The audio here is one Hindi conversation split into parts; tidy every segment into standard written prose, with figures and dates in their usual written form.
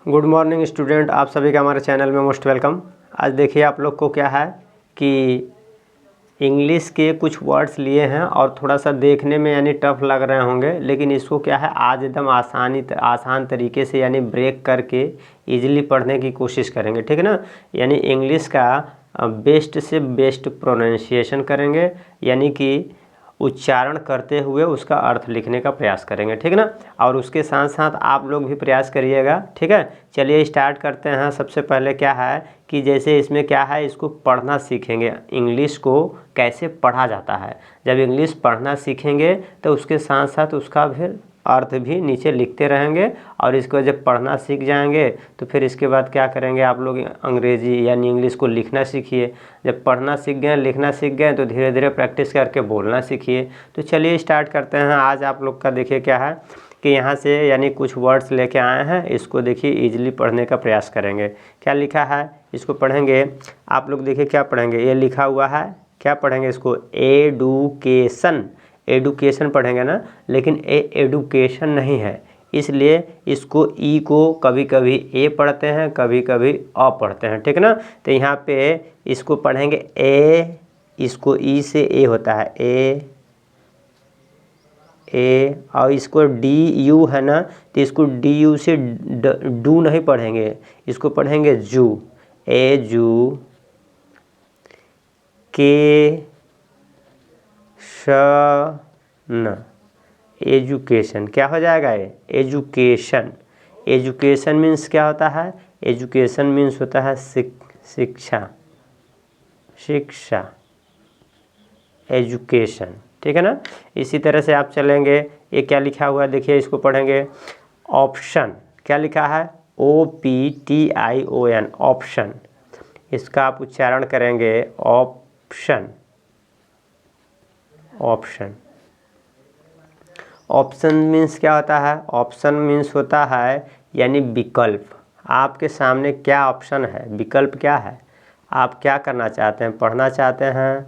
गुड मॉर्निंग स्टूडेंट, आप सभी का हमारे चैनल में मोस्ट वेलकम। आज देखिए आप लोग को क्या है कि इंग्लिश के कुछ वर्ड्स लिए हैं और थोड़ा सा देखने में यानी टफ लग रहे होंगे, लेकिन इसको क्या है आज एकदम आसान तरीके से यानी ब्रेक करके इजीली पढ़ने की कोशिश करेंगे, ठीक है ना। यानी इंग्लिश का बेस्ट से बेस्ट प्रोनाउंसिएशन करेंगे, यानी कि उच्चारण करते हुए उसका अर्थ लिखने का प्रयास करेंगे, ठीक है ना। और उसके साथ साथ आप लोग भी प्रयास करिएगा, ठीक है। चलिए स्टार्ट करते हैं। सबसे पहले क्या है कि जैसे इसमें क्या है, इसको पढ़ना सीखेंगे, इंग्लिश को कैसे पढ़ा जाता है। जब इंग्लिश पढ़ना सीखेंगे तो उसके साथ साथ उसका फिर अर्थ भी नीचे लिखते रहेंगे, और इसको जब पढ़ना सीख जाएंगे तो फिर इसके बाद क्या करेंगे आप लोग, अंग्रेजी यानी इंग्लिश को लिखना सीखिए। जब पढ़ना सीख गए, लिखना सीख गए तो धीरे धीरे प्रैक्टिस करके बोलना सीखिए। तो चलिए स्टार्ट करते हैं। आज आप लोग का देखिए क्या है कि यहाँ से यानी कुछ वर्ड्स लेके आए हैं, इसको देखिए इजीली पढ़ने का प्रयास करेंगे। क्या लिखा है इसको पढ़ेंगे आप लोग। देखिए क्या पढ़ेंगे, ये लिखा हुआ है, क्या पढ़ेंगे इसको, एडुकेशन। एडुकेशन पढ़ेंगे ना, लेकिन एडुकेशन नहीं है, इसलिए इसको ई को कभी कभी ए पढ़ते हैं, कभी कभी अ पढ़ते हैं, ठीक है ना। तो यहाँ पे इसको पढ़ेंगे ए, इसको ई से ए होता है ए, और इसको डी यू है ना, तो इसको डी यू से डू नहीं पढ़ेंगे, इसको पढ़ेंगे जू, ए जू के न, एजुकेशन। क्या हो जाएगा ये, एजुकेशन। एजुकेशन मीन्स क्या होता है, एजुकेशन मीन्स होता है शिक्षा, शिक्षा, एजुकेशन, ठीक है ना। इसी तरह से आप चलेंगे, ये क्या लिखा हुआ है देखिए, इसको पढ़ेंगे ऑप्शन। क्या लिखा है, OPTION, ऑप्शन। इसका आप उच्चारण करेंगे ऑप्शन, ऑप्शन। ऑप्शन मीन्स क्या होता है, ऑप्शन मीन्स होता है यानी विकल्प। आपके सामने क्या ऑप्शन है, विकल्प क्या है, आप क्या करना चाहते हैं, पढ़ना चाहते हैं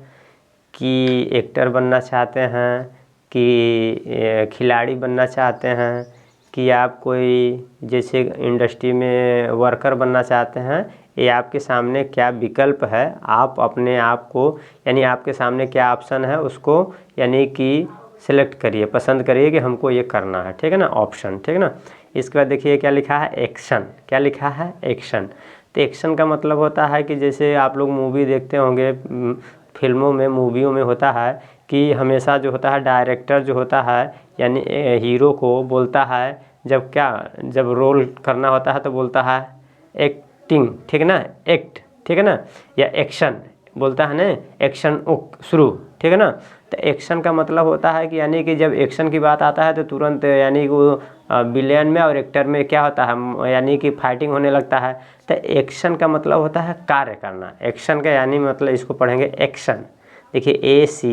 कि एक्टर बनना चाहते हैं, कि खिलाड़ी बनना चाहते हैं, कि आप कोई जैसे इंडस्ट्री में वर्कर बनना चाहते हैं। ये आपके सामने क्या विकल्प है, आप अपने आप को यानी आपके सामने क्या ऑप्शन है उसको यानी कि सेलेक्ट करिए, पसंद करिए कि हमको ये करना है, ठीक है ना, ऑप्शन, ठीक है ना। इसके बाद देखिए क्या लिखा है, एक्शन। क्या लिखा है, एक्शन। तो एक्शन का मतलब होता है कि जैसे आप लोग मूवी देखते होंगे, फिल्मों में, मूवियों में होता है कि हमेशा जो होता है डायरेक्टर जो होता है यानी हीरो को बोलता है, जब रोल करना होता है तो बोलता है एक्टिंग, ठीक है ना, एक्ट, ठीक है ना, या एक्शन बोलता है ना, एक्शन शुरू, ठीक है ना। तो एक्शन का मतलब होता है कि यानी कि जब एक्शन की बात आता है तो तुरंत यानी कि वो विलेन में और एक्टर में क्या होता है यानी कि फाइटिंग होने लगता है। तो एक्शन का मतलब होता है कार्य करना, एक्शन का यानी मतलब इसको पढ़ेंगे एक्शन। देखिए AC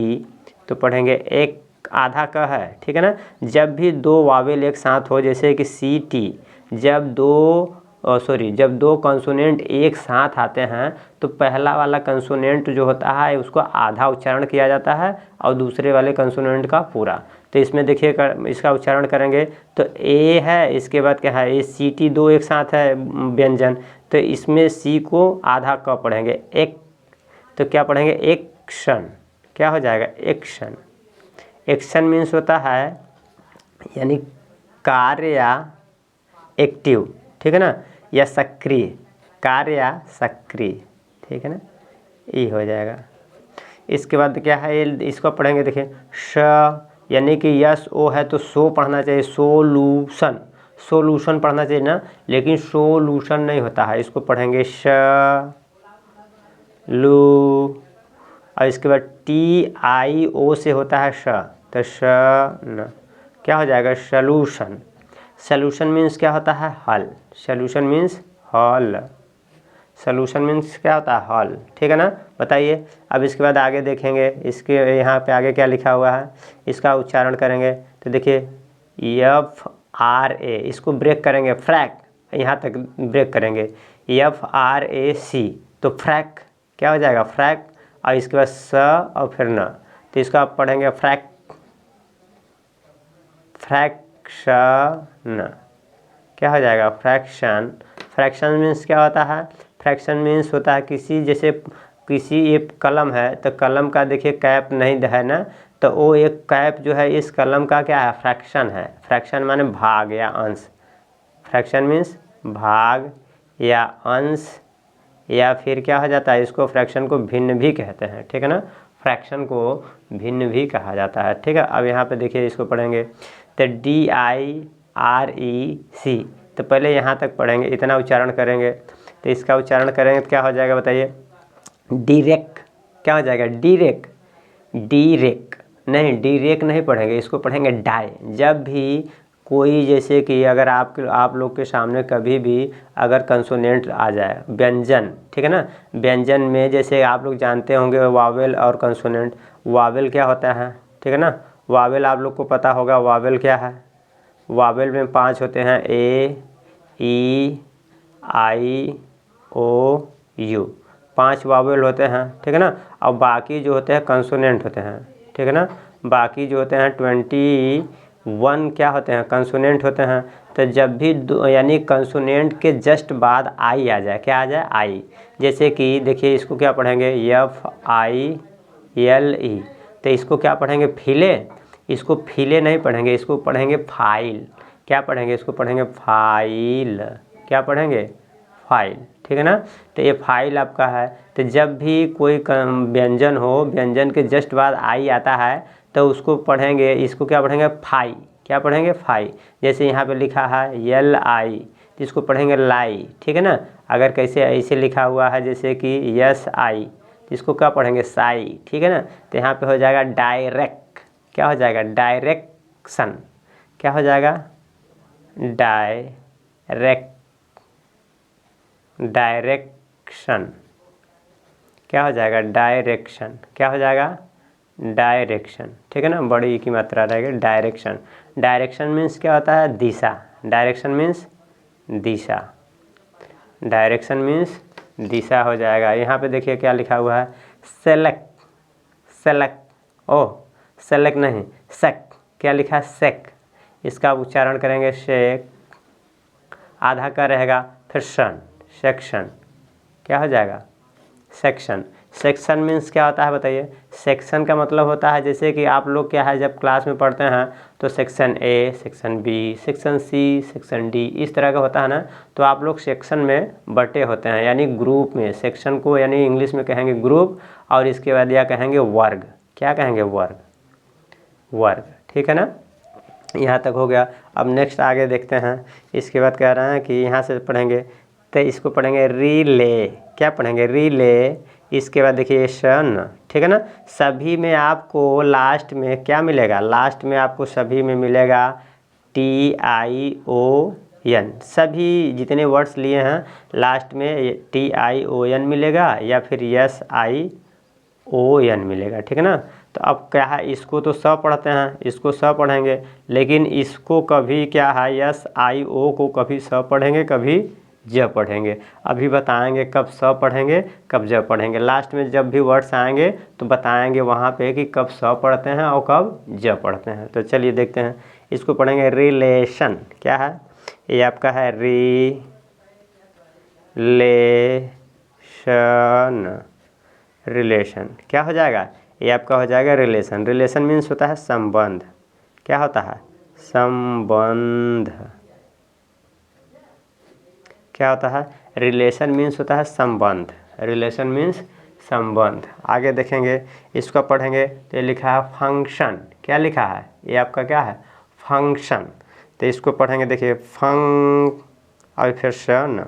तो पढ़ेंगे एक, आधा क है, ठीक है ना। जब भी दो वावेल एक साथ हो, जैसे कि CT, जब दो कंसोनेंट एक साथ आते हैं तो पहला वाला कंसोनेंट जो होता है उसको आधा उच्चारण किया जाता है और दूसरे वाले कंसोनेंट का पूरा। तो इसमें देखिए इसका उच्चारण करेंगे तो ए है, इसके बाद क्या है, CT दो एक साथ है व्यंजन, तो इसमें C को आधा क पढ़ेंगे एक, तो क्या पढ़ेंगे एक्शन। क्या हो जाएगा, एक्शन। एक्शन मीन्स होता है यानी कार्य या एक्टिव, ठीक है ना, या सक्रिय, कार्य या सक्रिय, ठीक है ना, ये हो जाएगा। इसके बाद क्या है, इसको पढ़ेंगे देखिए श, यानी कि SO है तो सो पढ़ना चाहिए, सोल्यूशन, सोल्यूशन पढ़ना चाहिए ना, लेकिन सोल्यूशन नहीं होता है, इसको पढ़ेंगे लू, और इसके बाद TIO से होता है श, तो श न, क्या हो जाएगा, सॉल्यूशन। सॉल्यूशन मीन्स क्या होता है, हल, सॉल्यूशन मीन्स हल, सॉल्यूशन मीन्स क्या होता है, हल, ठीक है ना। बताइए अब इसके बाद आगे देखेंगे, इसके यहाँ पे आगे क्या लिखा हुआ है, इसका उच्चारण करेंगे तो देखिए FRA, इसको ब्रेक करेंगे, फ्रैक, यहाँ तक ब्रेक करेंगे, FRAC, तो फ्रैक, क्या हो जाएगा, फ्रैक, और इसके बाद स और फिर न, तो इसको आप पढ़ेंगे फ्रैक्शन। क्या हो जाएगा, फ्रैक्शन। फ्रैक्शन मीन्स क्या होता है? फ्रैक्शन मीन्स होता है किसी, जैसे किसी एक कलम है तो कलम का देखिए कैप नहीं है ना, तो वो एक कैप जो है इस कलम का क्या है? फ्रैक्शन है। फ्रैक्शन माने भाग या अंश। फ्रैक्शन मीन्स भाग या अंश, या फिर क्या हो जाता है, इसको फ्रैक्शन को भिन्न भी कहते हैं, ठीक है ना। फ्रैक्शन को भिन्न भी कहा जाता है, ठीक है। अब यहाँ पे देखिए इसको पढ़ेंगे तो DIREC, तो पहले यहाँ तक पढ़ेंगे, इतना उच्चारण करेंगे। तो इसका उच्चारण करेंगे तो क्या हो जाएगा बताइए? डीरेक। क्या हो जाएगा? डीरेक। डीरेक नहीं, डीरेक नहीं पढ़ेंगे, इसको पढ़ेंगे डाई। जब भी कोई, जैसे कि अगर आप लोग के सामने कभी भी अगर कंसोनेंट आ जाए, व्यंजन, ठीक है ना, व्यंजन में जैसे आप लोग जानते होंगे वावेल और कंसोनेंट। वावेल क्या होता है, ठीक है ना, वावेल आप लोग को पता होगा वावेल क्या है। वावेल में 5 होते हैं, A, E, I, O, U, 5 Wavell होते हैं, ठीक है ना। और बाकी जो होते हैं कंसोनेंट होते हैं, ठीक है ना। बाकी जो होते हैं 21 क्या होते हैं? कंसोनेंट होते हैं। तो जब भी यानी कंसोनेंट के जस्ट बाद आई आ जाए, क्या आ जाए? आई। जैसे कि देखिए इसको क्या पढ़ेंगे? FILE। तो इसको क्या पढ़ेंगे? फिले। इसको फिले नहीं पढ़ेंगे, इसको पढ़ेंगे फाइल। क्या पढ़ेंगे? इसको पढ़ेंगे फाइल। क्या पढ़ेंगे? फाइल, ठीक है ना। तो ये फाइल आपका है। तो जब भी कोई व्यंजन हो, व्यंजन के जस्ट बाद आई आता है, तो उसको पढ़ेंगे, इसको क्या पढ़ेंगे? फाई। क्या पढ़ेंगे? फाई। जैसे यहाँ पे लिखा है LI, तो इसको पढ़ेंगे लाई, ठीक है ना। अगर कैसे ऐसे लिखा हुआ है जैसे कि SI, तो इसको क्या पढ़ेंगे? साई, ठीक है ना। तो यहाँ पे हो जाएगा डायरेक्ट। क्या हो जाएगा? डायरेक्शन। क्या हो जाएगा? डायरेक्शन। क्या हो जाएगा? डायरेक्शन। क्या हो जाएगा? डायरेक्शन, ठीक है ना, बड़ी ई की मात्रा रहेगी, डायरेक्शन। डायरेक्शन मीन्स क्या होता है? दिशा। डायरेक्शन मीन्स दिशा। डायरेक्शन मीन्स दिशा हो जाएगा। यहाँ पे देखिए क्या लिखा हुआ है? सेलेक्ट। सेलेक्ट, ओ सेलेक्ट नहीं, सेक। क्या लिखा है? सेक। इसका उच्चारण करेंगे शेक, आधा का रहेगा, फिर शन, सेक्शन। क्या हो जाएगा? सेक्शन। सेक्शन मीन्स क्या होता है बताइए? सेक्शन का मतलब होता है जैसे कि आप लोग क्या है जब क्लास में पढ़ते हैं तो section A, section B, section C, section D, इस तरह का होता है ना। तो आप लोग सेक्शन में बटे होते हैं, यानी ग्रुप में। सेक्शन को यानी इंग्लिश में कहेंगे ग्रुप, और इसके बाद या कहेंगे वर्ग। क्या कहेंगे? वर्ग। वर्ग, ठीक है ना। यहाँ तक हो गया। अब नेक्स्ट आगे देखते हैं। इसके बाद कह रहे हैं कि यहाँ से पढ़ेंगे तो इसको पढ़ेंगे रिले। क्या पढ़ेंगे? रिले। इसके बाद देखिए शन, ठीक है ना। सभी में आपको लास्ट में क्या मिलेगा? लास्ट में आपको सभी में मिलेगा TION। सभी जितने वर्ड्स लिए हैं लास्ट में TION मिलेगा या फिर SION मिलेगा, ठीक है ना। तो अब क्या है, इसको तो स पढ़ते हैं, इसको स पढ़ेंगे, लेकिन इसको कभी क्या है SIO को कभी स पढ़ेंगे, कभी ज पढ़ेंगे। अभी बताएंगे कब स पढ़ेंगे, कब ज पढ़ेंगे। लास्ट में जब भी वर्ड्स आएंगे तो बताएंगे वहाँ पे कि कब स पढ़ते हैं और कब ज पढ़ते हैं। तो चलिए देखते हैं। इसको पढ़ेंगे रिलेशन। क्या है? ये आपका है रिलेशन। रिलेशन क्या हो जाएगा? ये आपका हो जाएगा रिलेशन। रिलेशन मीन्स होता है संबंध। क्या होता है? संबंध। क्या होता है? रिलेशन मीन्स होता है संबंध। रिलेशन मीन्स संबंध। आगे देखेंगे, इसको पढ़ेंगे तो ये लिखा है फंक्शन। क्या लिखा है? ये आपका क्या है? फंक्शन। तो इसको पढ़ेंगे, देखिए फंग और फिर शन,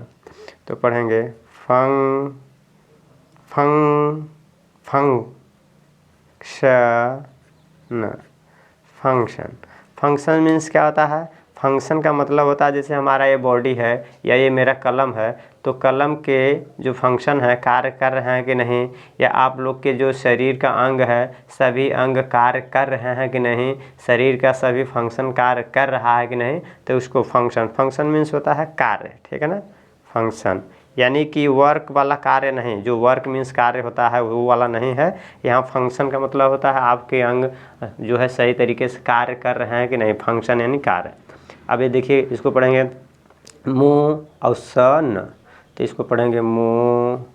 तो पढ़ेंगे फंग फंग फंक्शन। फंक्शन। फंक्शन मीन्स क्या होता है? फंक्शन का मतलब होता है जैसे हमारा ये बॉडी है या ये मेरा कलम है, तो कलम के जो फंक्शन है कार्य कर रहे हैं कि नहीं, या आप लोग के जो शरीर का अंग है सभी अंग कार्य कर रहे हैं कि नहीं, शरीर का सभी फंक्शन कार्य कर रहा है कि नहीं, तो उसको फंक्शन। फंक्शन मीन्स होता है कार्य, ठीक है ना। फंक्शन यानी कि वर्क वाला कार्य नहीं, जो वर्क मीन्स कार्य होता है वो वाला नहीं है। यहाँ फंक्शन का मतलब होता है आपके अंग जो है सही तरीके से कार्य कर रहे हैं कि नहीं, फंक्शन यानी कार्य। अब ये देखिए, इसको पढ़ेंगे और सन, तो इसको पढ़ेंगे मोशन।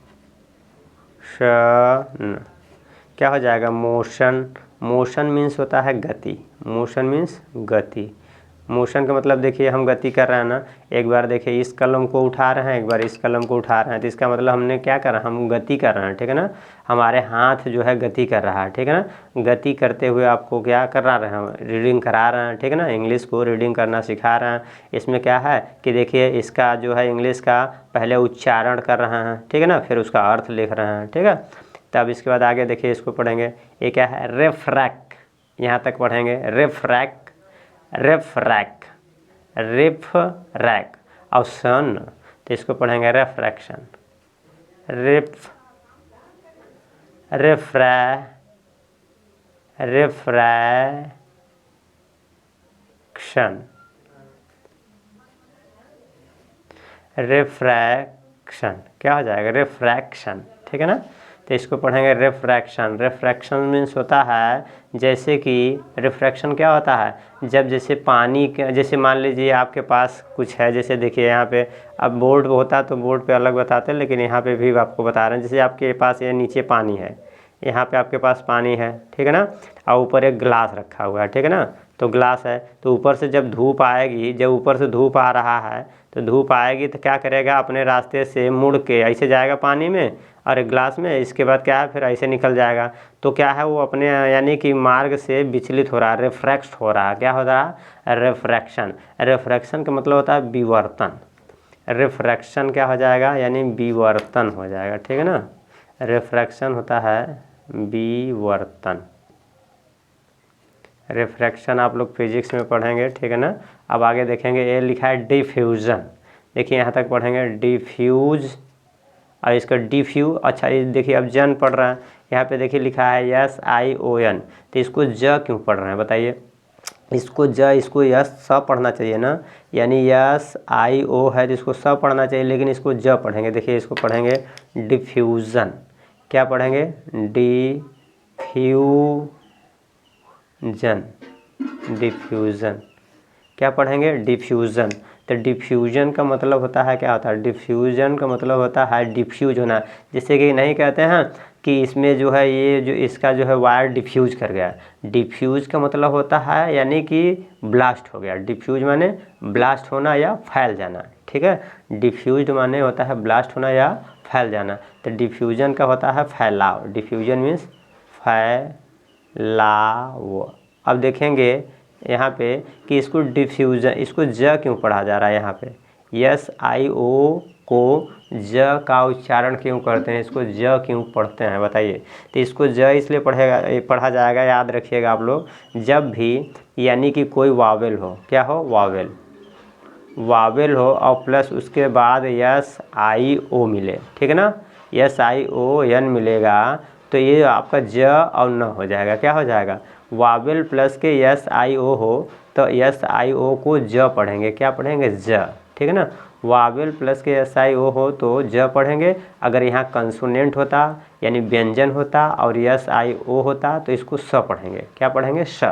क्या हो जाएगा? मोशन। मोशन मीन्स होता है गति। मोशन मीन्स गति। मोशन का मतलब देखिए हम गति कर रहे हैं ना, एक बार देखिए इस कलम को उठा रहे हैं, एक बार इस कलम को उठा रहे हैं, तो इसका मतलब हमने क्या करा, हम गति कर रहे हैं, ठीक है ना। हमारे हाथ जो है गति कर रहा है, ठीक है ना। गति करते हुए आपको क्या करा रहे हैं, रीडिंग करा रहे हैं, ठीक है ना। इंग्लिश को रीडिंग करना सिखा रहे हैं। इसमें क्या है कि देखिए इसका जो है इंग्लिश का पहले उच्चारण कर रहे हैं, ठीक है ना, फिर उसका अर्थ लिख रहे हैं, ठीक है। तब इसके बाद आगे देखिए इसको पढ़ेंगे, ये क्या है? रिफ्रैक्ट। यहाँ तक पढ़ेंगे रिफ्रैक्ट, रिफ्रैक्ट, रिफ्रैक्ट और सन, तो इसको पढ़ेंगे रिफ्रैक्शन, रिफ्रैक्शन, रिफ्रैक्शन। क्या हो जाएगा? रिफ्रैक्शन, ठीक है ना। तो इसको पढ़ेंगे रिफ्रैक्शन। रिफ्रैक्शन मीन्स होता है जैसे कि रिफ्रैक्शन क्या होता है, जब जैसे पानी के, जैसे मान लीजिए आपके पास कुछ है, जैसे देखिए यहाँ पे अब बोर्ड होता तो बोर्ड पे अलग बताते हैं, लेकिन यहाँ पे भी आपको बता रहे हैं। जैसे आपके पास ये नीचे पानी है, यहाँ पे आपके पास पानी है, ठीक है ना, और ऊपर एक गिलास रखा हुआ है, ठीक है ना। तो गिलास है, तो ऊपर से जब धूप आएगी, जब ऊपर से धूप आ रहा है, तो धूप आएगी तो क्या करेगा, अपने रास्ते से मुड़ के ऐसे जाएगा पानी में और एक गिलास में, इसके बाद क्या है फिर ऐसे निकल जाएगा। तो क्या है वो अपने यानी कि मार्ग से विचलित हो रहा है, रिफ्रैक्ट हो रहा है। क्या हो रहा है? रिफ्रैक्शन। रिफ्रैक्शन का मतलब होता है विवर्तन। रिफ्रैक्शन क्या हो जाएगा? यानी विवर्तन हो जाएगा, ठीक है ना। रिफ्रैक्शन होता है विवर्तन। रिफ्रैक्शन आप लोग फिजिक्स में पढ़ेंगे, ठीक है ना। अब आगे देखेंगे, ये लिखा है डिफ्यूज़न। देखिए यहाँ तक पढ़ेंगे डिफ्यूज, और इसका डिफ्यू, अच्छा ये देखिए अब जन पढ़ रहा है, यहाँ पे देखिए लिखा है SION, तो इसको ज क्यों पढ़ रहे हैं बताइए? इसको ज, इसको यस स पढ़ना चाहिए ना, यानी SIO है तो इसको स पढ़ना चाहिए, लेकिन इसको ज पढ़ेंगे। देखिए इसको पढ़ेंगे डिफ्यूज़न। क्या पढ़ेंगे? Diffusion, diffusion. क्या पढ़ेंगे? डिफ्यूज़न। तो डिफ्यूजन का मतलब होता है, क्या होता है? डिफ्यूजन का मतलब होता है डिफ्यूज होना। जैसे कि नहीं कहते हैं कि इसमें जो है ये जो इसका जो है वायर डिफ्यूज कर गया। डिफ्यूज का मतलब होता है यानी कि ब्लास्ट हो गया। डिफ्यूज माने ब्लास्ट होना या फैल जाना, ठीक है। डिफ्यूज माने होता है ब्लास्ट होना या फैल जाना। तो डिफ्यूजन का होता है फैलाव। डिफ्यूजन मीन्स फैलाव। अब देखेंगे यहाँ पे कि इसको डिफ्यूजन, इसको ज क्यों पढ़ा जा रहा है यहाँ पे? SIO को ज का उच्चारण क्यों करते हैं, इसको ज क्यों पढ़ते हैं बताइए? तो इसको ज इसलिए पढ़ा जाएगा, याद रखिएगा आप लोग, जब भी यानी कि कोई वावेल हो, क्या हो? वावेल, वावेल हो और प्लस उसके बाद SIO मिले, ठीक है ना। SION मिलेगा तो ये आपका ज और न हो जाएगा। क्या हो जाएगा? वावेल प्लस के SIO हो तो SIO को ज पढ़ेंगे। क्या पढ़ेंगे? ज, ठीक है ना। वावेल प्लस के SIO हो तो ज पढ़ेंगे। अगर यहाँ कंसोनेंट होता यानी व्यंजन होता और SIO होता तो इसको स पढ़ेंगे। क्या पढ़ेंगे? स।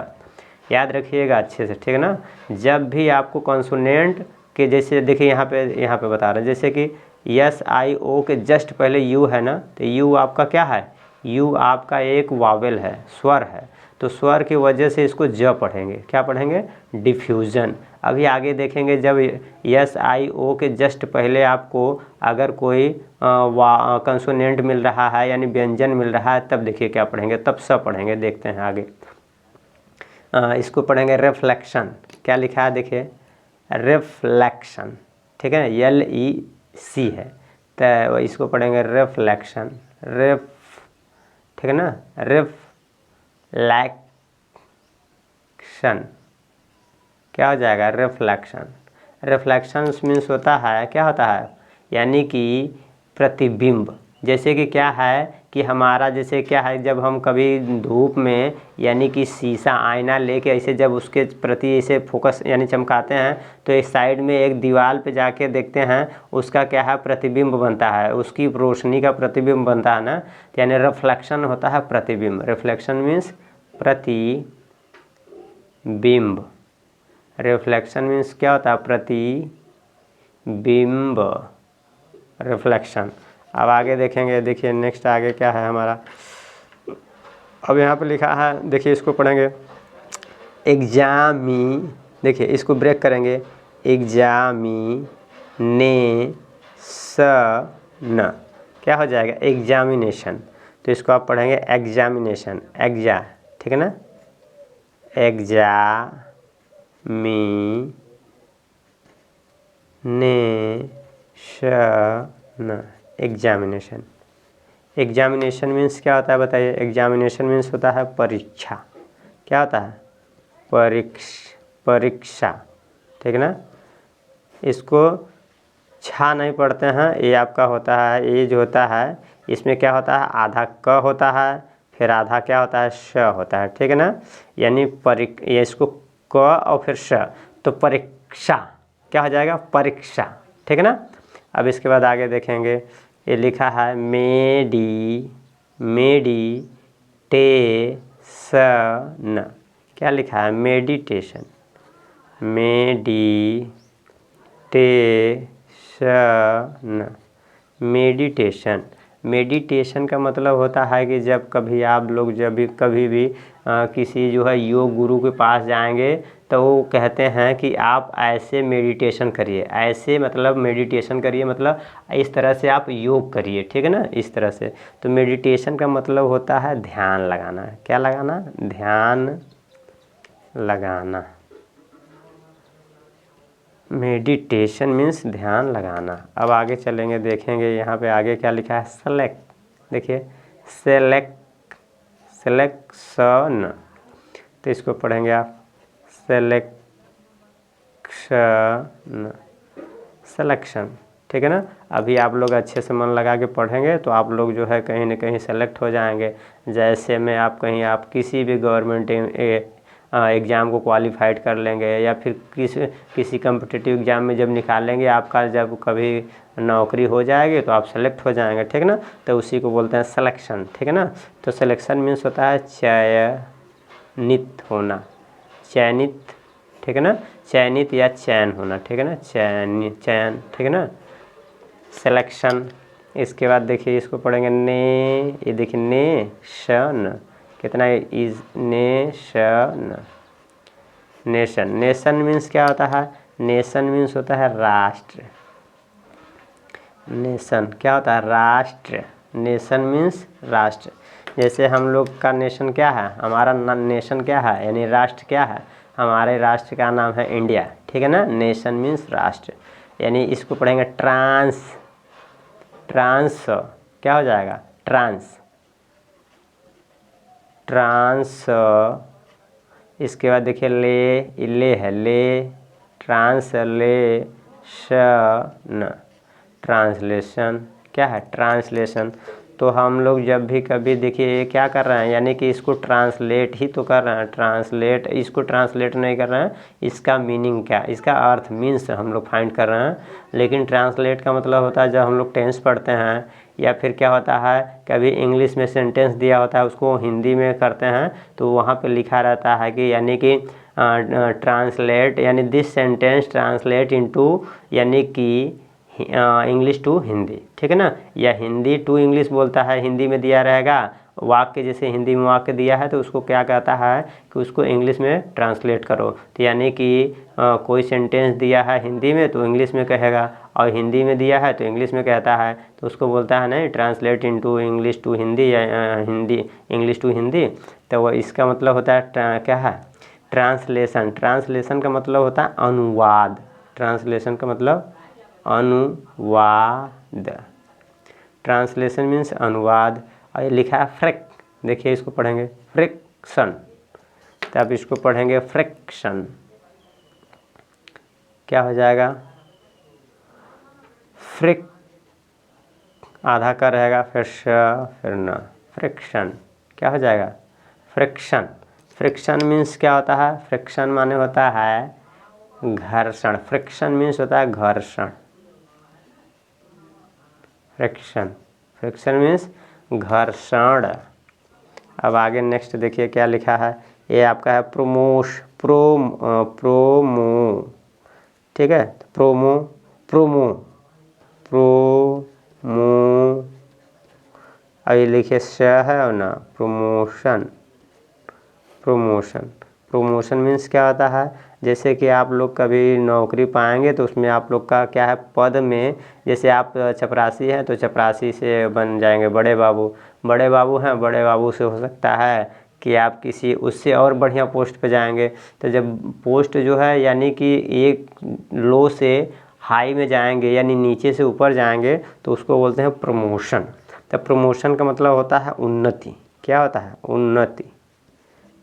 याद रखिएगा अच्छे से, ठीक है ना। जब भी आपको कंसोनेंट के, जैसे देखिए यहाँ पे बता रहे हैं, जैसे कि SIO के जस्ट पहले यू है ना, तो यू आपका क्या है? यू आपका एक वावेल है, स्वर है, तो स्वर की वजह से इसको ज पढ़ेंगे। क्या पढ़ेंगे? डिफ्यूज़न। अभी आगे देखेंगे जब SIO के जस्ट पहले आपको अगर कोई कंसोनेंट मिल रहा है यानी व्यंजन मिल रहा है, तब देखिए क्या पढ़ेंगे, तब स पढ़ेंगे। देखते हैं आगे, इसको पढ़ेंगे रिफ्लेक्शन। क्या लिखा है देखिए? रिफ्लेक्शन, ठीक है। LEC है, तो इसको पढ़ेंगे रिफ्लेक्शन। ठीक है ना। रिफ्लेक्शन क्या हो जाएगा? रिफ्लेक्शन। रिफ्लेक्शन मीन्स होता है, क्या होता है? यानी कि प्रतिबिंब। जैसे कि क्या है कि हमारा जैसे क्या है, जब हम कभी धूप में यानी कि शीशा आईना लेके ऐसे जब उसके प्रति ऐसे फोकस यानी चमकाते हैं, तो इस साइड में एक दीवार पे जाके देखते हैं, उसका क्या है? प्रतिबिंब बनता है, उसकी रोशनी का प्रतिबिंब बनता है ना, यानी रिफ्लेक्शन होता है प्रतिबिंब। रिफ्लेक्शन मीन्स प्रतिबिंब। रिफ्लेक्शन मीन्स क्या होता है? प्रतिबिंब। बिंब, रिफ्लेक्शन। अब आगे देखेंगे, देखिए नेक्स्ट आगे क्या है हमारा। अब यहाँ पे लिखा है, देखिए इसको पढ़ेंगे, एग्जामी, देखिए इसको ब्रेक करेंगे, एग्जामिनेशन, क्या हो जाएगा, एग्जामिनेशन। तो इसको आप पढ़ेंगे एग्जामिनेशन, एग्जा, ठीक है ना, एग्जामिनेशन, एग्जामिनेशन। एग्जामिनेशन मीन्स क्या होता है बताइए, एग्जामिनेशन मीन्स होता है परीक्षा। क्या होता है, परीक्षा, ठीक है ना। इसको छा नहीं पढ़ते हैं, ये आपका होता है, ये जो होता है इसमें क्या होता है, आधा क होता है, फिर आधा क्या होता है, श होता है, ठीक है ना। यानी ये इसको क और फिर श, तो परीक्षा क्या हो जाएगा, परीक्षा, ठीक है ना। अब इसके बाद आगे देखेंगे, ये लिखा है मेडिटेशन, क्या लिखा है, मेडिटेशन, मेडिटेशन। मेडिटेशन का मतलब होता है कि जब कभी आप लोग जब भी कभी भी किसी जो है योग गुरु के पास जाएंगे तो वो कहते हैं कि आप ऐसे मेडिटेशन करिए, ऐसे मतलब मेडिटेशन करिए, मतलब इस तरह से आप योग करिए, ठीक है ना, इस तरह से। तो मेडिटेशन का मतलब होता है ध्यान लगाना। क्या लगाना, ध्यान लगाना। मेडिटेशन मीन्स ध्यान लगाना। अब आगे चलेंगे, देखेंगे यहाँ पे आगे क्या लिखा है, सेलेक्ट, देखिए सेलेक्शन, तो इसको पढ़ेंगे आप सिलेक्शन, ठीक है ना। अभी आप लोग अच्छे से मन लगा के पढ़ेंगे तो आप लोग जो है कहीं ना कहीं सेलेक्ट हो जाएंगे। जैसे में आप कहीं आप किसी भी गवर्नमेंट एग्ज़ाम को क्वालिफाइड कर लेंगे, या फिर किसी कम्पिटिटिव एग्ज़ाम में जब निकालेंगे आपका, जब कभी नौकरी हो जाएगी तो आप सेलेक्ट हो जाएंगे, ठीक है ना। तो उसी को बोलते हैं सिलेक्शन, ठीक है ना। तो सिलेक्शन मीन्स होता है चयनित होना, चयनित, ठीक है ना, चयनित या चयन होना, ठीक है ना, चयन, ठीक है ना, सिलेक्शन। इसके बाद देखिए इसको पढ़ेंगे ये देखिए नेशन, कितना इज नेशन मीन्स क्या होता है, नेशन मीन्स होता है राष्ट्र, नेशन क्या होता है, राष्ट्र, नेशन मीन्स राष्ट्र। जैसे हम लोग का नेशन क्या है, हमारा नेशन क्या है, यानी राष्ट्र क्या है, हमारे राष्ट्र का नाम है इंडिया, ठीक है ना। नेशन मीन्स राष्ट्र, यानी इसको पढ़ेंगे ट्रांस, क्या हो जाएगा, ट्रांस, इसके बाद देखिए ले है, ट्रांसलेशन, क्या है, ट्रांसलेशन। तो हम लोग जब भी कभी देखिए ये क्या कर रहे हैं, यानी कि इसको ट्रांसलेट ही तो कर रहे हैं, ट्रांसलेट, इसको ट्रांसलेट नहीं कर रहे हैं, इसका मीनिंग क्या, इसका अर्थ मीन्स हम लोग फाइंड कर रहे हैं। लेकिन ट्रांसलेट का मतलब होता है जब हम लोग टेंस पढ़ते हैं, या फिर क्या होता है कभी इंग्लिश में सेंटेंस दिया होता है उसको हिंदी में करते हैं, तो वहाँ पे लिखा रहता है कि यानी कि ट्रांसलेट, यानी दिस सेंटेंस ट्रांसलेट इनटू, यानी कि इंग्लिश टू हिंदी, ठीक है ना, या हिंदी टू इंग्लिश बोलता है, हिंदी में दिया रहेगा वाक्य, जैसे हिंदी में वाक्य दिया है तो उसको क्या कहता है कि उसको इंग्लिश में ट्रांसलेट करो। तो यानी कि कोई सेंटेंस दिया है हिंदी में तो इंग्लिश में कहेगा, और हिंदी में दिया है तो इंग्लिश में कहता है, तो उसको बोलता है नहीं translate into English to Hindi, या हिंदी इंग्लिश टू हिंदी। तो वो इसका मतलब होता है क्या है, ट्रांसलेशन। ट्रांसलेशन का मतलब होता है अनुवाद, ट्रांसलेशन का मतलब अनुवाद, ट्रांसलेशन मीन्स अनुवाद। और ये लिखा है फ्रिक, देखिए इसको पढ़ेंगे फ्रिक्शन, तो अब इसको पढ़ेंगे फ्रिक्शन, क्या हो जाएगा, फ्रिक, आधा का रहेगा, फिर फिर न, फ्रिक्शन, क्या हो जाएगा, फ्रिक्शन। फ्रिक्शन मीन्स क्या होता है, फ्रिक्शन माने होता है घर्षण, फ्रिक्शन मीन्स होता है घर्षण, फ्रिक्शन मीन्स घर्षण। अब आगे नेक्स्ट देखिए क्या लिखा है, ये आपका है प्रोमो, ठीक है, प्रोमो, प्रोमो, अभी लिखिए श है और ना, प्रमोशन, प्रमोशन। प्रमोशन मीन्स क्या होता है, जैसे कि आप लोग कभी नौकरी पाएंगे तो उसमें आप लोग का क्या है, पद में, जैसे आप चपरासी हैं तो चपरासी से बन जाएंगे बड़े बाबू, बड़े बाबू हैं, बड़े बाबू से हो सकता है कि आप किसी उससे और बढ़िया पोस्ट पे जाएंगे। तो जब पोस्ट जो है यानी कि एक लो से हाई में जाएंगे यानी नीचे से ऊपर जाएंगे तो उसको बोलते हैं प्रमोशन। तो प्रमोशन का मतलब होता है उन्नति। क्या होता है, उन्नति,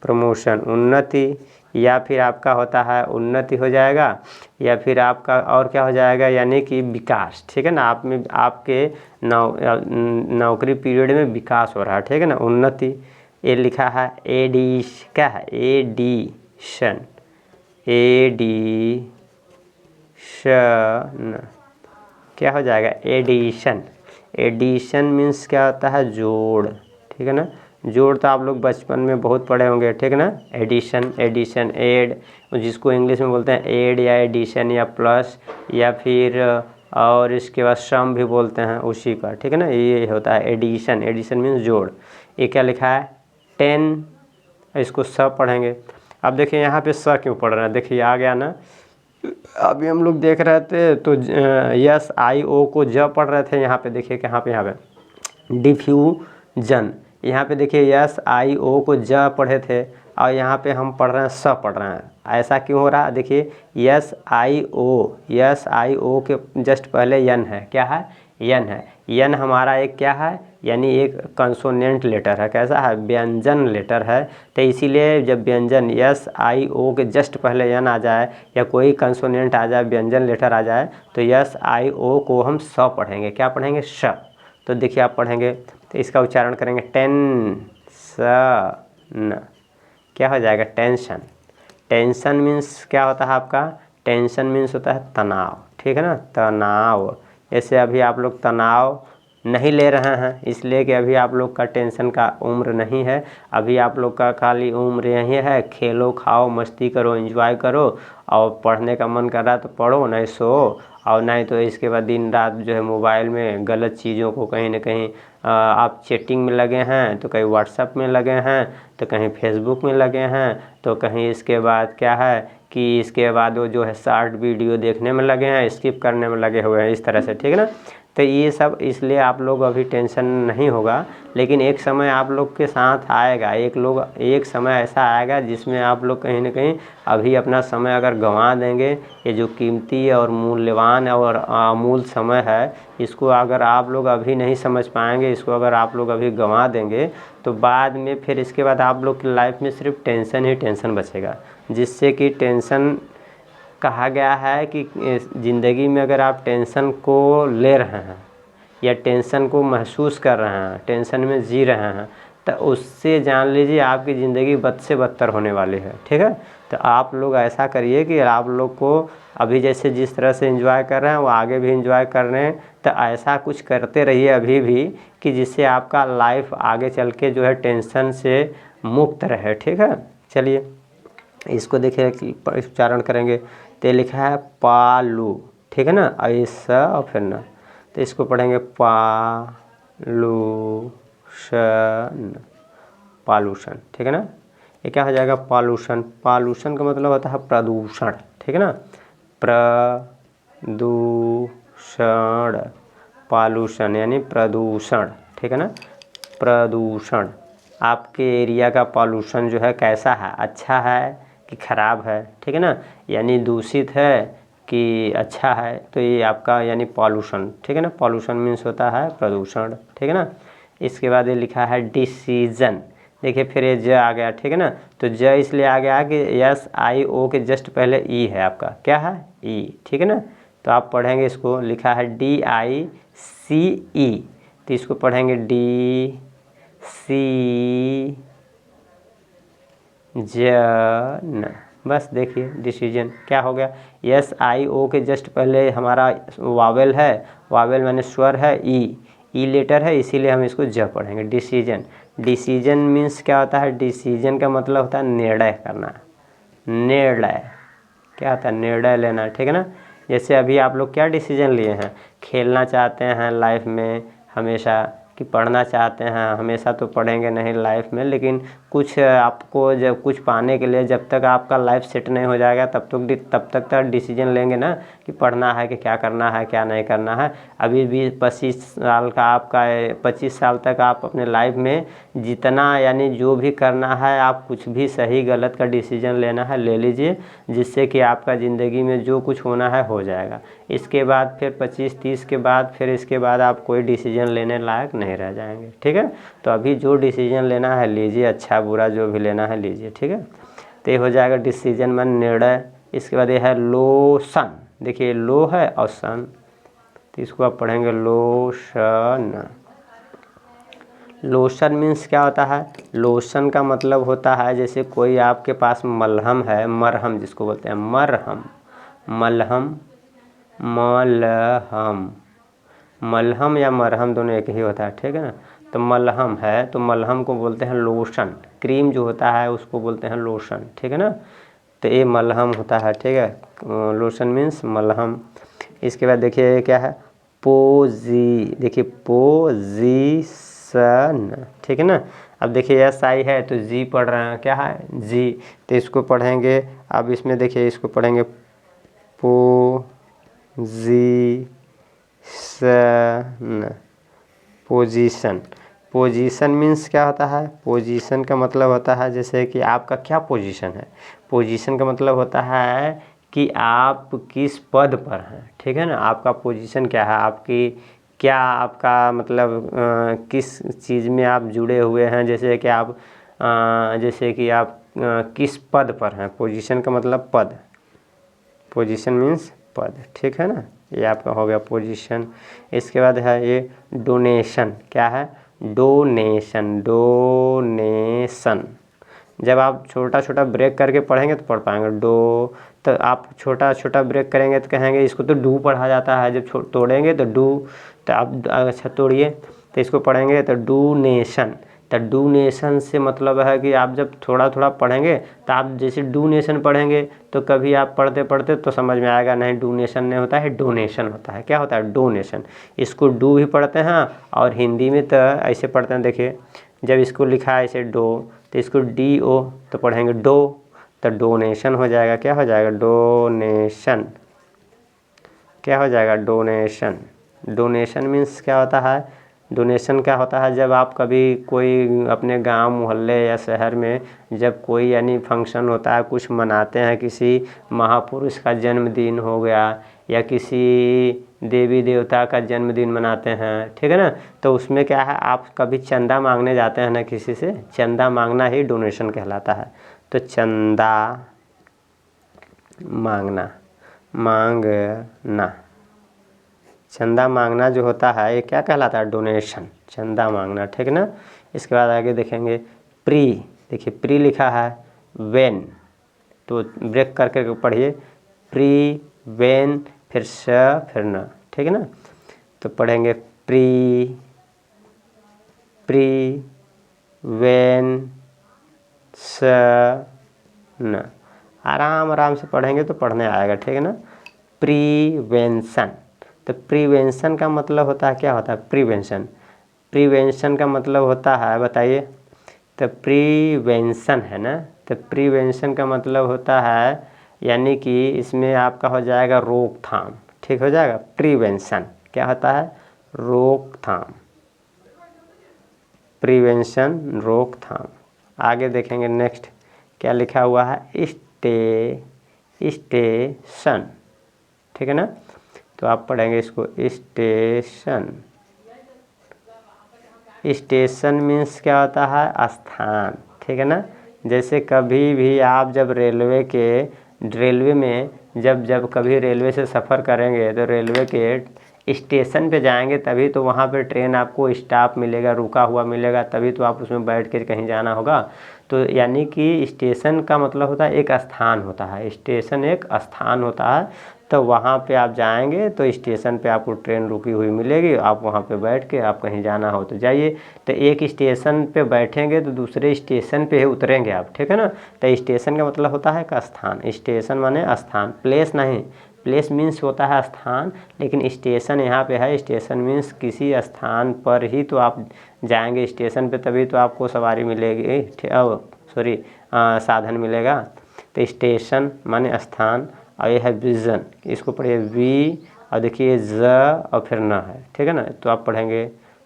प्रमोशन, उन्नति। या फिर आपका होता है उन्नति हो जाएगा, या फिर आपका और क्या हो जाएगा यानी कि विकास। ठीक है ना, आप में आपके नौकरी पीरियड में विकास हो रहा है। ठीक है ना, उन्नति। ये लिखा है क्या है, एडिशन, एडिशन, क्या हो जाएगा, एडिशन। एडिशन मीन्स क्या होता है, जोड़। ठीक है ना, जोड़ तो आप लोग बचपन में बहुत पढ़े होंगे। ठीक है ना, एडिशन, एडिशन, ऐड, जिसको इंग्लिश में बोलते हैं ऐड या एडिशन या प्लस, या फिर और इसके बाद सम भी बोलते हैं उसी का। ठीक है ना, ये होता है एडिशन। एडिशन मीन्स जोड़। ये क्या लिखा है, 10, इसको स पढ़ेंगे। अब देखिए यहाँ पे स क्यों पढ़ रहे हैं, देखिए आ गया ना। अभी हम लोग देख रहे थे तो यस आई ओ को ज पढ़ रहे थे, यहाँ पे देखिए कहाँ पे, यहाँ पे डिफ्यूजन। यहाँ पे देखिए यस आई ओ को ज पढ़े थे और यहाँ पे हम पढ़ रहे हैं स पढ़ रहे हैं। ऐसा क्यों हो रहा है, देखिए यस आई ओ के जस्ट पहले यन है। क्या है, यन है। यन हमारा एक क्या है, यानी एक कंसोनेंट लेटर है। कैसा है, व्यंजन लेटर है। तो इसीलिए जब व्यंजन यस आई ओ के जस्ट पहले यन आ जाए या कोई कंसोनेंट आ जाए, व्यंजन लेटर आ जाए, तो यस आई ओ को हम स पढ़ेंगे। क्या पढ़ेंगे, श। तो देखिए आप पढ़ेंगे तो इसका उच्चारण करेंगे टेंशन। क्या हो जाएगा, टेंशन। टेंशन मीन्स क्या होता है आपका, टेंशन मीन्स होता है तनाव। ठीक है ना, तनाव। जैसे अभी आप लोग तनाव नहीं ले रहे हैं इसलिए कि अभी आप लोग का टेंशन का उम्र नहीं है। अभी आप लोग का खाली उम्र यही है, खेलो खाओ मस्ती करो एंजॉय करो, और पढ़ने का मन कर रहा है तो पढ़ो, नहीं सो, और नहीं तो इसके बाद दिन रात जो है मोबाइल में गलत चीज़ों को कहीं ना कहीं आप चैटिंग में लगे हैं, तो कहीं व्हाट्सएप में लगे हैं, तो कहीं फेसबुक में लगे हैं, तो कहीं इसके बाद क्या है कि इसके बाद वो जो है शॉर्ट वीडियो देखने में लगे हैं, स्किप करने में लगे हुए हैं, इस तरह से। ठीक है ना, तो ये सब इसलिए आप लोग अभी टेंशन नहीं होगा, लेकिन एक समय आप लोग के साथ आएगा, एक समय ऐसा आएगा जिसमें आप लोग कहीं ना कहीं अभी अपना समय अगर गंवा देंगे, ये जो कीमती और मूल्यवान और अमूल समय है, इसको अगर आप लोग अभी नहीं समझ पाएंगे, इसको अगर आप लोग अभी गंवा देंगे, तो बाद में फिर इसके बाद आप लोग की लाइफ में सिर्फ टेंशन ही टेंशन बचेगा। जिससे कि टेंशन कहा गया है कि ज़िंदगी में अगर आप टेंशन को ले रहे हैं या टेंशन को महसूस कर रहे हैं, टेंशन में जी रहे हैं, तो उससे जान लीजिए आपकी ज़िंदगी बद से बदतर होने वाली है। ठीक है, तो आप लोग ऐसा करिए कि आप लोग को अभी जैसे जिस तरह से एंजॉय कर रहे हैं वो आगे भी एंजॉय कर रहे हैं, तो ऐसा कुछ करते रहिए अभी भी कि जिससे आपका लाइफ आगे चल के जो है टेंशन से मुक्त रहे। ठीक है, चलिए इसको देखिए कि उच्चारण करेंगे। तो लिखा है पालू। ठीक है ना, ऐसा और फिर ना, तो इसको पढ़ेंगे पालूशन, पालूशन। ठीक है ना, ये क्या हो जाएगा, पालूशन। पालूशन का मतलब होता है प्रदूषण। ठीक है ना, प्रदूषण, पालूशन यानी प्रदूषण। ठीक है ना, प्रदूषण। आपके एरिया का पॉल्यूशन जो है कैसा है, अच्छा है कि ख़राब है। ठीक है ना, यानी दूषित है कि अच्छा है, तो ये आपका यानी पॉल्यूशन। ठीक है ना, पॉल्यूशन मीन्स होता है प्रदूषण। ठीक है ना, इसके बाद ये लिखा है डिसीजन। देखिए फिर ये ज आ गया। ठीक है ना, तो ज इसलिए आ गया कि यस आई ओ के जस्ट पहले ई है आपका। क्या है, ई। ठीक है ना, तो आप पढ़ेंगे इसको, लिखा है DICE, तो इसको पढ़ेंगे डिसीजन। बस देखिए डिसीजन क्या हो गया, यस आई ओ के जस्ट पहले हमारा वावेल है, वावेल माने स्वर है, ई लेटर है, इसीलिए हम इसको ज पढ़ेंगे, डिसीजन। डिसीजन मीन्स क्या होता है, डिसीजन का मतलब होता है निर्णय करना, निर्णय। क्या होता है, निर्णय लेना। ठीक है ना, जैसे अभी आप लोग क्या डिसीजन लिए हैं, खेलना चाहते हैं लाइफ में हमेशा कि पढ़ना चाहते हैं हमेशा, तो पढ़ेंगे नहीं लाइफ में, लेकिन कुछ आपको जब कुछ पाने के लिए जब तक आपका लाइफ सेट नहीं हो जाएगा तब तक डिसीजन लेंगे ना कि पढ़ना है कि क्या करना है क्या नहीं करना है। अभी भी 25 साल का आपका 25 साल तक आप अपने लाइफ में जितना यानी जो भी करना है आप कुछ भी सही गलत का डिसीजन लेना है ले लीजिए, जिससे कि आपका ज़िंदगी में जो कुछ होना है हो जाएगा। इसके बाद फिर 25-30 के बाद फिर इसके बाद आप कोई डिसीजन लेने लायक नहीं रह जाएंगे, ठीक है। तो अभी जो डिसीजन लेना है लीजिए, अच्छा बुरा जो भी लेना है लीजिए, ठीक है। तो ये हो जाएगा डिसीजन मन निर्णय। इसके बाद ये है लोशन, देखिए लो है और सन, तो इसको आप पढ़ेंगे लोशन। लोशन मीन्स क्या होता है, लोशन का मतलब होता है जैसे कोई आपके पास मलहम है, मरहम जिसको बोलते हैं मरहम, मलहम, मलहम, मलहम या मरहम दोनों एक ही होता है, ठीक है ना। तो मलहम है तो मलहम को बोलते हैं लोशन, क्रीम जो होता है उसको बोलते हैं लोशन, ठीक है ना। तो ये मलहम होता है, ठीक है, लोशन मीन्स मलहम। इसके बाद देखिए क्या है, देखिए पोजीशन, ठीक है ना। अब देखिए एस आई है तो जी पढ़ रहे हैं, क्या है जी, तो इसको पढ़ेंगे। अब इसमें देखिए इसको पढ़ेंगे पोजीशन। पोजीशन मीन्स क्या होता है, पोजीशन का मतलब होता है जैसे कि आपका क्या पोजीशन है। पोजीशन का मतलब होता है कि आप किस पद पर हैं, ठीक है ना। आपका पोजीशन क्या है, आपकी क्या आपका मतलब किस चीज़ में आप जुड़े हुए हैं, जैसे कि आप किस पद पर हैं। पोजीशन का मतलब पद, पोजीशन मीन्स पद, ठीक है ना। ये आपका हो गया पोजीशन। इसके बाद है ये डोनेशन, क्या है डोनेशन, डोनेशन। जब आप छोटा छोटा ब्रेक करके पढ़ेंगे तो पढ़ पाएंगे तो आप छोटा छोटा ब्रेक करेंगे तो कहेंगे इसको तो डू पढ़ा जाता है, जब तोड़ेंगे तो डू, तो आप अच्छा तोड़िए तो इसको पढ़ेंगे तो डोनेशन। तो डोनेशन से मतलब है कि आप जब थोड़ा थोड़ा पढ़ेंगे तो आप जैसे डोनेशन पढ़ेंगे तो कभी आप पढ़ते पढ़ते तो समझ में आएगा नहीं डोनेशन नहीं होता है, डोनेशन होता है। क्या होता है डोनेशन, इसको डू भी पढ़ते हैं और हिंदी में तो ऐसे पढ़ते हैं। देखिए जब इसको लिखा है ऐसे डो तो इसको डी ओ तो पढ़ेंगे डो, तो डोनेशन हो जाएगा, क्या हो जाएगा डोनेशन, क्या हो जाएगा डोनेशन। डोनेशन मीन्स क्या होता है, डोनेशन क्या होता है जब आप कभी कोई अपने गांव मोहल्ले या शहर में जब कोई यानी फंक्शन होता है, कुछ मनाते हैं, किसी महापुरुष का जन्मदिन हो गया या किसी देवी देवता का जन्मदिन मनाते हैं, ठीक है ना। तो उसमें क्या है आप कभी चंदा मांगने जाते हैं ना किसी से, चंदा मांगना ही डोनेशन कहलाता है। तो चंदा मांगना, चंदा मांगना जो होता है ये क्या कहलाता है डोनेशन, चंदा मांगना, ठीक है ना। इसके बाद आगे देखेंगे प्री, देखिए प्री लिखा है वेन, तो ब्रेक करके पढ़िए प्री वेन फिर स फिर न, ठीक है ना। तो पढ़ेंगे प्रीवेंशन, आराम आराम से पढ़ेंगे तो पढ़ने आएगा, ठीक है ना। प्रीवेंशन, तो प्रीवेंशन का मतलब होता है, क्या होता है प्रीवेंशन, प्रीवेंशन का मतलब होता है बताइए। तो प्रीवेंशन है ना, तो प्रीवेंशन का मतलब होता है यानी कि इसमें आपका हो जाएगा रोकथाम, ठीक हो जाएगा। प्रीवेंशन क्या होता है रोकथाम, प्रीवेंशन रोकथाम। आगे देखेंगे नेक्स्ट क्या लिखा हुआ है स्टेशन, ठीक है ना। तो आप पढ़ेंगे इसको स्टेशन। स्टेशन मीन्स क्या होता है स्थान, ठीक है ना। जैसे कभी भी आप जब रेलवे में जब कभी रेलवे से सफ़र करेंगे तो रेलवे के स्टेशन पे जाएंगे तभी तो वहाँ पे ट्रेन आपको स्टॉप मिलेगा, रुका हुआ मिलेगा, तभी तो आप उसमें बैठ के कहीं जाना होगा। तो यानी कि स्टेशन का मतलब होता है एक स्थान होता है, स्टेशन एक स्थान होता है। तो वहाँ पे आप जाएंगे तो स्टेशन पे आपको ट्रेन रुकी हुई मिलेगी, आप वहाँ पे बैठ के आप कहीं जाना हो तो जाइए। तो एक स्टेशन पे बैठेंगे तो दूसरे स्टेशन पे ही उतरेंगे आप, ठीक है ना। तो स्टेशन का मतलब होता है का स्थान, स्टेशन माने स्थान, प्लेस नहीं, प्लेस मीन्स होता है स्थान, लेकिन स्टेशन यहाँ पे है, स्टेशन मीन्स किसी स्थान पर ही तो आप जाएंगे स्टेशन पे, तभी तो आपको सवारी मिलेगी, सॉरी साधन मिलेगा। तो स्टेशन माने स्थान, और ये है विजन, इसको पढ़िए वी, और देखिए ज और फिर न है, ठीक है ना, तो आप पढ़ेंगे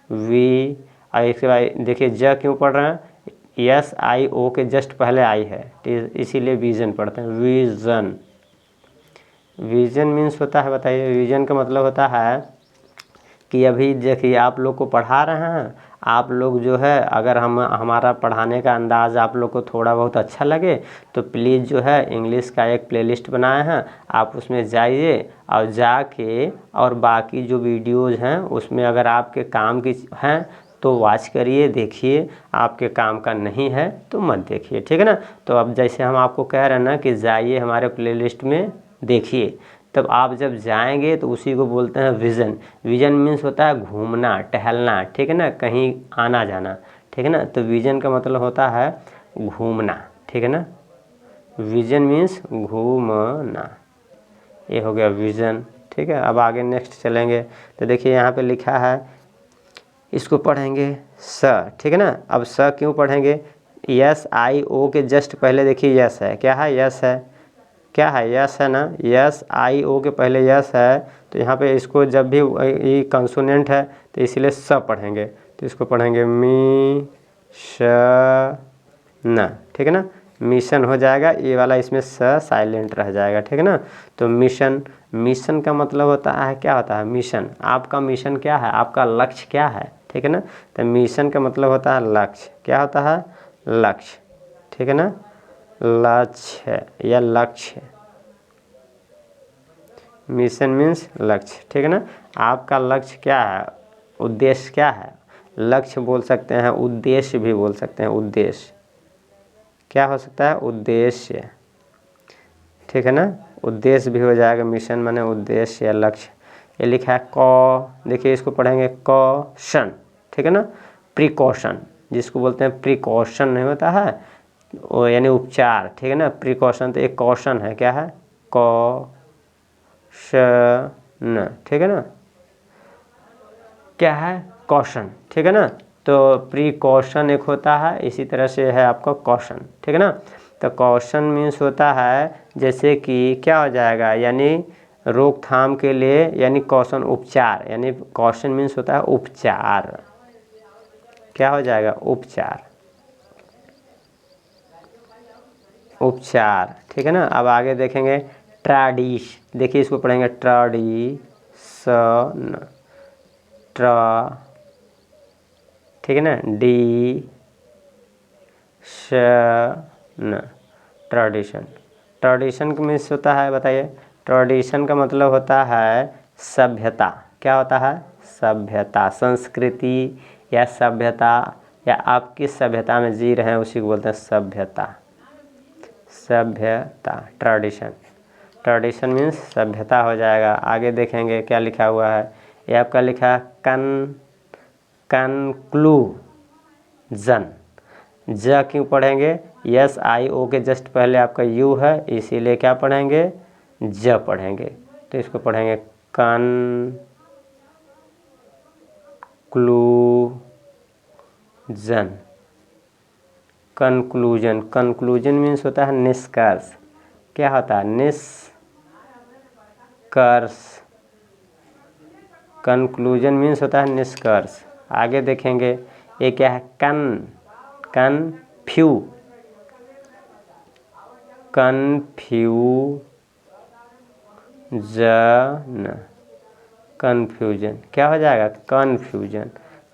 वी। और इसके बाद देखिए ज क्यों पढ़ रहे हैं, यस आई ओ के जस्ट पहले आई है, इसीलिए विजन पढ़ते हैं, विजन। विजन मीन्स होता है, बताइए विजन का मतलब होता है कि अभी देखिए आप लोग को पढ़ा रहे हैं, आप लोग जो है अगर हमारा पढ़ाने का अंदाज़ आप लोग को थोड़ा बहुत अच्छा लगे तो प्लीज़ जो है इंग्लिश का एक प्लेलिस्ट बनाए हैं, आप उसमें जाइए और जाके और बाकी जो वीडियोज़ हैं उसमें अगर आपके काम की हैं तो वॉच करिए, देखिए, आपके काम का नहीं है तो मत देखिए, ठीक है ना। तो अब जैसे हम आपको कह रहे हैं ना कि जाइए हमारे प्लेलिस्ट में देखिए, तब आप जब जाएंगे तो उसी को बोलते हैं विज़न। विज़न मीन्स होता है घूमना टहलना, ठीक है ना, कहीं आना जाना, ठीक है ना। तो विज़न का मतलब होता है घूमना, ठीक है ना, विज़न मीन्स घूमना, ये हो गया विज़न, ठीक है। अब आगे नेक्स्ट चलेंगे तो देखिए यहाँ पे लिखा है, इसको पढ़ेंगे स, ठीक है ना। अब स क्यों पढ़ेंगे, यस आई ओ के जस्ट पहले देखिए यस है, क्या है, यस है, क्या है, यस है ना, यस आई ओ के पहले यस है, तो यहाँ पे इसको जब भी ये कंसोनेंट है तो इसलिए स पढ़ेंगे, तो इसको पढ़ेंगे मी श न, ठीक है ना, मिशन हो जाएगा, ये वाला इसमें स साइलेंट रह जाएगा, ठीक है ना। तो मिशन, मिशन का मतलब होता है, क्या होता है मिशन, आपका मिशन क्या है, आपका लक्ष्य क्या है, ठीक है ना। तो मिशन का मतलब होता है लक्ष्य, क्या होता है, लक्ष्य, ठीक है ना, लक्ष्य या लक्ष्य, मिशन मीन्स लक्ष्य, ठीक है ना। आपका लक्ष्य क्या है, उद्देश्य क्या है, लक्ष्य बोल सकते हैं, उद्देश्य भी बोल सकते हैं, उद्देश्य क्या हो सकता है, उद्देश्य, ठीक है ना, उद्देश्य भी हो जाएगा, मिशन माने उद्देश्य या लक्ष्य। ये लिखा है कौ, देखिए इसको पढ़ेंगे कॉशन, ठीक है ना, प्रिकॉशन, जिसको बोलते हैं प्रिकॉशन नहीं होता है वो यानी उपचार, ठीक है ना, प्रिकॉशन तो एक कॉशन है, क्या है, कॉशन, ठीक है ना, क्या है, कॉशन, ठीक है ना। तो प्रिकॉशन एक होता है, इसी तरह से है आपका कॉशन, ठीक है ना। तो कॉशन मीन्स होता है जैसे कि क्या हो जाएगा, यानी रोकथाम के लिए, यानी कॉशन उपचार, यानी कॉशन मीन्स होता है उपचार, क्या हो जाएगा, उपचार, उपचार, ठीक है ना। अब आगे देखेंगे ट्रेडिश, देखिए इसको पढ़ेंगे ट्रेडिशन, ट्रा, ठीक है ना, डी श न, ट्रेडिशन, ट्रेडिशन का मीन्स होता है, बताइए, ट्रेडिशन का मतलब होता है सभ्यता, क्या होता है, सभ्यता, संस्कृति या सभ्यता, या आप किस सभ्यता में जी रहे हैं उसी को बोलते हैं सभ्यता, सभ्यता, ट्रेडिशन, ट्रेडिशन मीन्स सभ्यता हो जाएगा। आगे देखेंगे क्या लिखा हुआ है, ये आपका लिखा है कंक्लूजन, ज क्यों पढ़ेंगे, यस आई ओ के जस्ट पहले आपका यू है, इसीलिए क्या पढ़ेंगे, ज पढ़ेंगे, तो इसको पढ़ेंगे कंक्लूजन, कंक्लूजन, कंक्लूजन मीन्स होता है निष्कर्ष, क्या होता है, निष्कर्ष, कंक्लूजन मीन्स होता है निष्कर्ष। आगे देखेंगे ये क्या है, कन्फ्यूजन, कन्फ्यूजन क्या हो जाएगा, कन्फ्यूजन,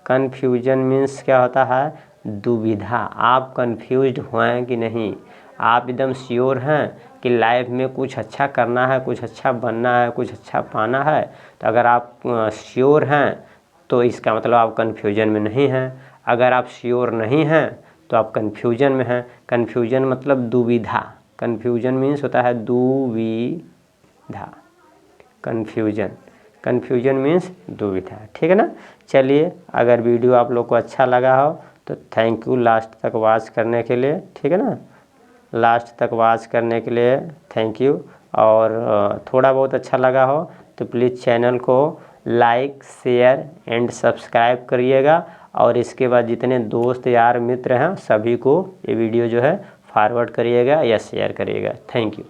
कन्फ्यूजन मीन्स क्या होता है, दुविधा, आप कन्फ्यूज्ड हुए कि नहीं, आप एकदम श्योर हैं कि लाइफ में कुछ अच्छा करना है, कुछ अच्छा बनना है, कुछ अच्छा पाना है, तो अगर आप श्योर हैं तो इसका मतलब आप कन्फ्यूजन में नहीं हैं, अगर आप श्योर नहीं हैं तो आप कन्फ्यूजन में हैं। कन्फ्यूजन मतलब दुविधा, कन्फ्यूजन मीन्स होता है दुविधा, कन्फ्यूजन, कन्फ्यूजन मीन्स दुविधा, ठीक है ना। चलिए, अगर वीडियो आप लोग को अच्छा लगा हो तो थैंक यू लास्ट तक वॉच करने के लिए, ठीक है ना, लास्ट तक वॉच करने के लिए थैंक यू। और थोड़ा बहुत अच्छा लगा हो तो प्लीज़ चैनल को लाइक शेयर एंड सब्सक्राइब करिएगा। और इसके बाद जितने दोस्त यार मित्र हैं सभी को ये वीडियो जो है फॉरवर्ड करिएगा या शेयर करिएगा। Thank you.